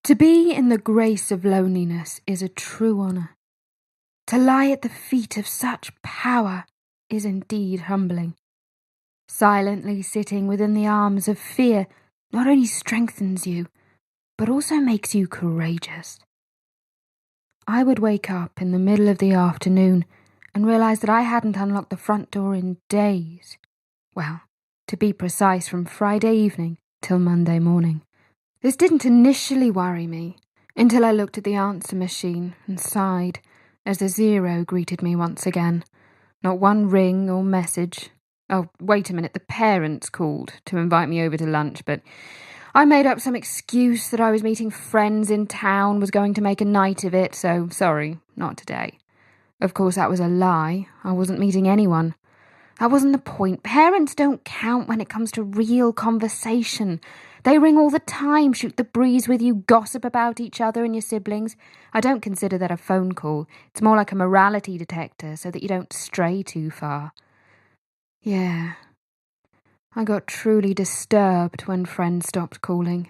To be in the grace of loneliness is a true honour. To lie at the feet of such power is indeed humbling. Silently sitting within the arms of fear not only strengthens you, but also makes you courageous. I would wake up in the middle of the afternoon and realise that I hadn't unlocked the front door in days. Well, to be precise, from Friday evening till Monday morning. This didn't initially worry me until I looked at the answer machine and sighed as the 0 greeted me once again. Not one ring or message. Oh, wait a minute, the parents called to invite me over to lunch, but I made up some excuse that I was meeting friends in town, was going to make a night of it, so sorry, not today. Of course, that was a lie. I wasn't meeting anyone. That wasn't the point. Parents don't count when it comes to real conversation. They ring all the time, shoot the breeze with you, gossip about each other and your siblings. I don't consider that a phone call. It's more like a morality detector so that you don't stray too far. Yeah, I got truly disturbed when friends stopped calling,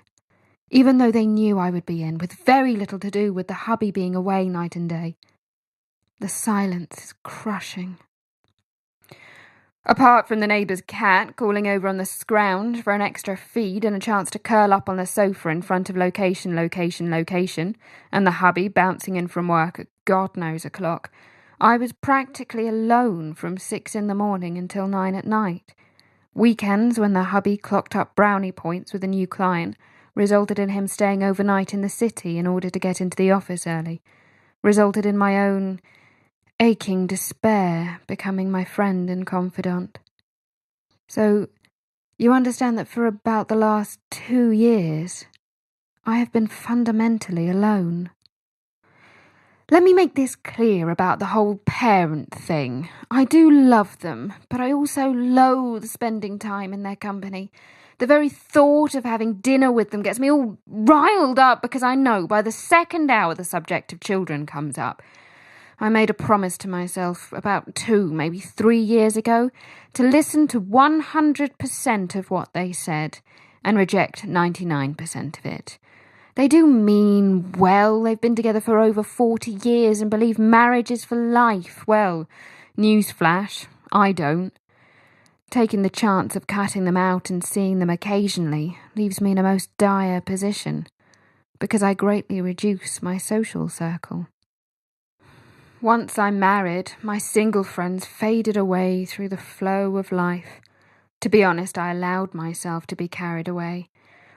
even though they knew I would be in, with very little to do with the hubby being away night and day. The silence is crushing. Apart from the neighbour's cat calling over on the scrounge for an extra feed and a chance to curl up on the sofa in front of location, and the hubby bouncing in from work at God knows o'clock, I was practically alone from 6 in the morning until 9 at night. Weekends, when the hubby clocked up brownie points with a new client, resulted in him staying overnight in the city in order to get into the office early, resulted in my own aching despair becoming my friend and confidant. So, you understand that for about the last 2 years, I have been fundamentally alone. Let me make this clear about the whole parent thing. I do love them, but I also loathe spending time in their company. The very thought of having dinner with them gets me all riled up because I know by the second hour the subject of children comes up. I made a promise to myself about 2, maybe 3 years ago to listen to 100% of what they said and reject 99% of it. They do mean well. They've been together for over 40 years and believe marriage is for life. Well, newsflash, I don't. Taking the chance of cutting them out and seeing them occasionally leaves me in a most dire position because I greatly reduce my social circle. Once I married, my single friends faded away through the flow of life. To be honest, I allowed myself to be carried away.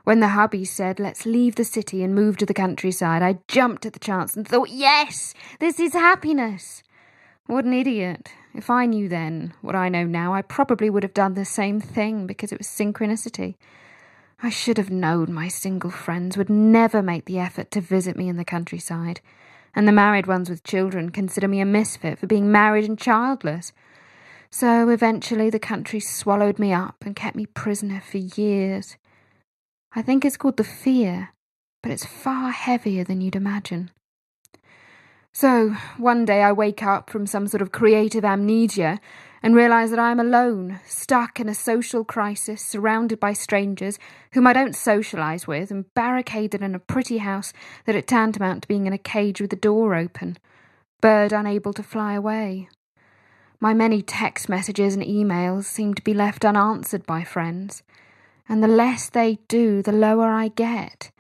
When the hubby said, let's leave the city and move to the countryside, I jumped at the chance and thought, yes, this is happiness. What an idiot. If I knew then what I know now, I probably would have done the same thing because it was synchronicity. I should have known my single friends would never make the effort to visit me in the countryside, and the married ones with children consider me a misfit for being married and childless. So eventually the country swallowed me up and kept me prisoner for years. I think it's called the fear, but it's far heavier than you'd imagine. So, one day I wake up from some sort of creative amnesia and realise that I'm alone, stuck in a social crisis, surrounded by strangers whom I don't socialise with, and barricaded in a pretty house that it tantamount to being in a cage with the door open, bird unable to fly away. My many text messages and emails seem to be left unanswered by friends, and the less they do, the lower I get,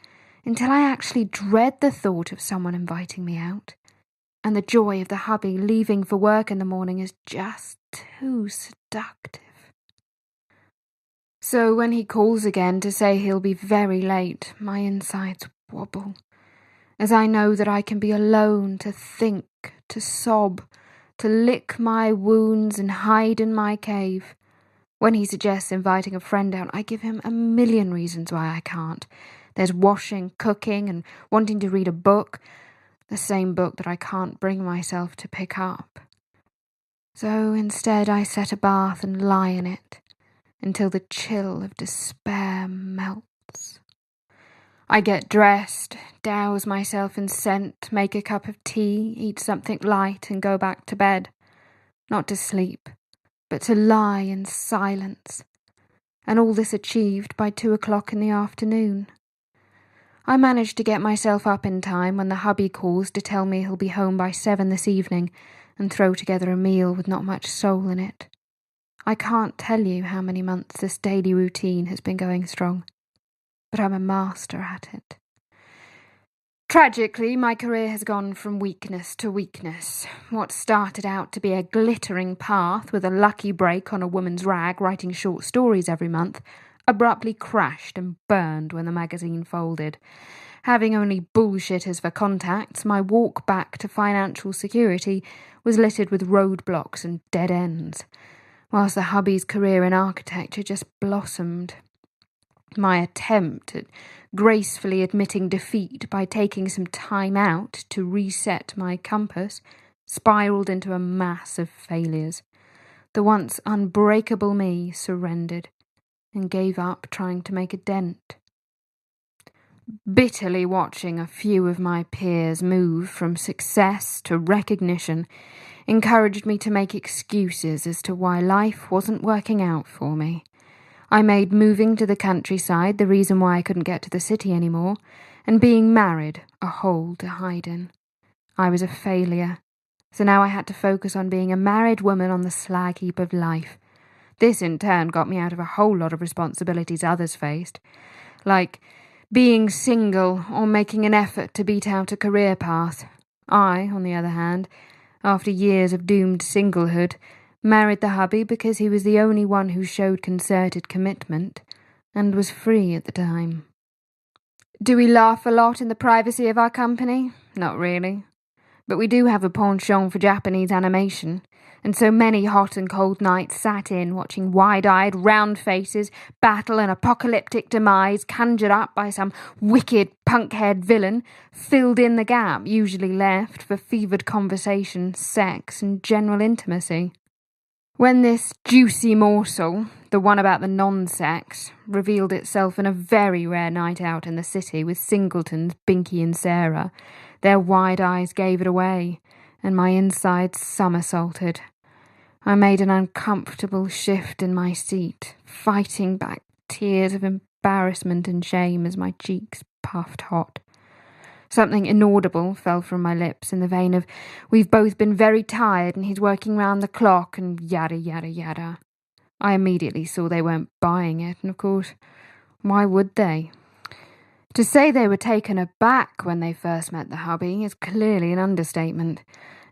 until I actually dread the thought of someone inviting me out. And the joy of the hubby leaving for work in the morning is just too seductive. So when he calls again to say he'll be very late, my insides wobble, as I know that I can be alone to think, to sob, to lick my wounds and hide in my cave. When he suggests inviting a friend out, I give him a million reasons why I can't. There's washing, cooking, and wanting to read a book, the same book that I can't bring myself to pick up. So instead I set a bath and lie in it until the chill of despair melts. I get dressed, douse myself in scent, make a cup of tea, eat something light and go back to bed. Not to sleep, but to lie in silence. And all this achieved by 2 o'clock in the afternoon. I managed to get myself up in time when the hubby calls to tell me he'll be home by 7 this evening and throw together a meal with not much soul in it. I can't tell you how many months this daily routine has been going strong, but I'm a master at it. Tragically, my career has gone from weakness to weakness. What started out to be a glittering path with a lucky break on a woman's rag writing short stories every month abruptly crashed and burned when the magazine folded. Having only bullshitters for contacts, my walk back to financial security was littered with roadblocks and dead ends, whilst the hubby's career in architecture just blossomed. My attempt at gracefully admitting defeat by taking some time out to reset my compass spiraled into a mass of failures. The once unbreakable me surrendered and gave up trying to make a dent. Bitterly watching a few of my peers move from success to recognition encouraged me to make excuses as to why life wasn't working out for me. I made moving to the countryside the reason why I couldn't get to the city anymore, and being married a hole to hide in. I was a failure, so now I had to focus on being a married woman on the slag heap of life. This in turn got me out of a whole lot of responsibilities others faced, like being single or making an effort to beat out a career path. I, on the other hand, after years of doomed singlehood, married the hubby because he was the only one who showed concerted commitment and was free at the time. Do we laugh a lot in the privacy of our company? Not really. But we do have a penchant for Japanese animation, and so many hot and cold nights sat in watching wide-eyed, round faces battle an apocalyptic demise conjured up by some wicked punk-haired villain filled in the gap usually left for fevered conversation, sex, and general intimacy. When this juicy morsel, the one about the non-sex, revealed itself in a very rare night out in the city with Singletons, Binky and Sarah, their wide eyes gave it away, and my insides somersaulted. I made an uncomfortable shift in my seat, fighting back tears of embarrassment and shame as my cheeks puffed hot. Something inaudible fell from my lips in the vein of, "We've both been very tired and he's working round the clock," and yada yada yada. I immediately saw they weren't buying it, and of course, why would they? To say they were taken aback when they first met the hubby is clearly an understatement,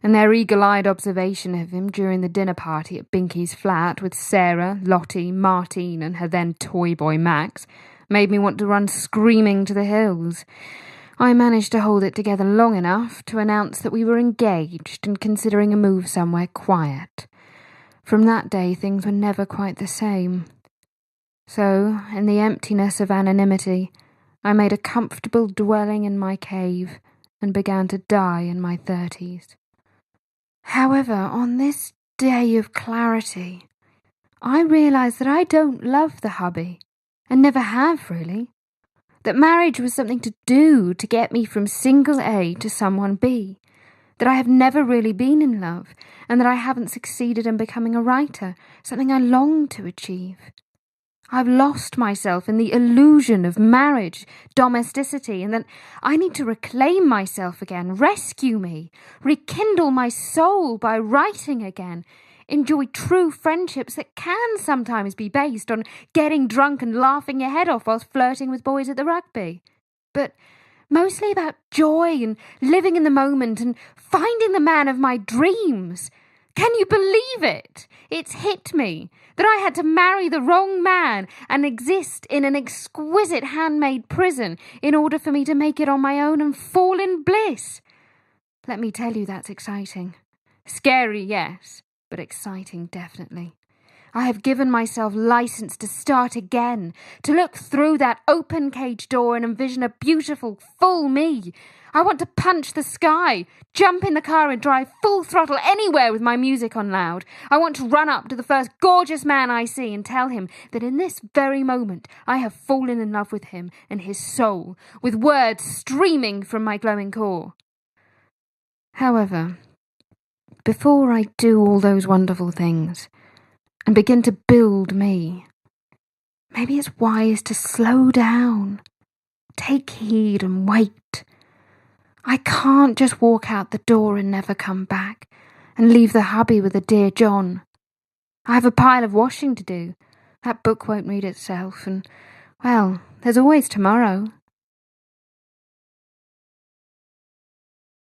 and their eagle-eyed observation of him during the dinner party at Binky's flat with Sarah, Lottie, Martine and her then toy boy Max made me want to run screaming to the hills. I managed to hold it together long enough to announce that we were engaged and considering a move somewhere quiet. From that day things were never quite the same. So, in the emptiness of anonymity, I made a comfortable dwelling in my cave and began to die in my 30s. However, on this day of clarity, I realised that I don't love the hubby, and never have really. That marriage was something to do to get me from single A to someone B. That I have never really been in love, and that I haven't succeeded in becoming a writer, something I long to achieve. I've lost myself in the illusion of marriage, domesticity, and that I need to reclaim myself again, rescue me, rekindle my soul by writing again, enjoy true friendships that can sometimes be based on getting drunk and laughing your head off whilst flirting with boys at the rugby. But mostly about joy and living in the moment and finding the man of my dreams. Can you believe it? It's hit me that I had to marry the wrong man and exist in an exquisite handmade prison in order for me to make it on my own and fall in bliss. Let me tell you, that's exciting. Scary, yes, but exciting definitely. I have given myself license to start again, to look through that open cage door and envision a beautiful, full me. I want to punch the sky, jump in the car and drive full throttle anywhere with my music on loud. I want to run up to the first gorgeous man I see and tell him that in this very moment I have fallen in love with him and his soul, with words streaming from my glowing core. However, before I do all those wonderful things and begin to build me, maybe it's wise to slow down Take heed and wait. I can't just walk out the door and never come back, and leave the hubby with a dear John. I have a pile of washing to do. That book won't read itself, and, well, there's always tomorrow.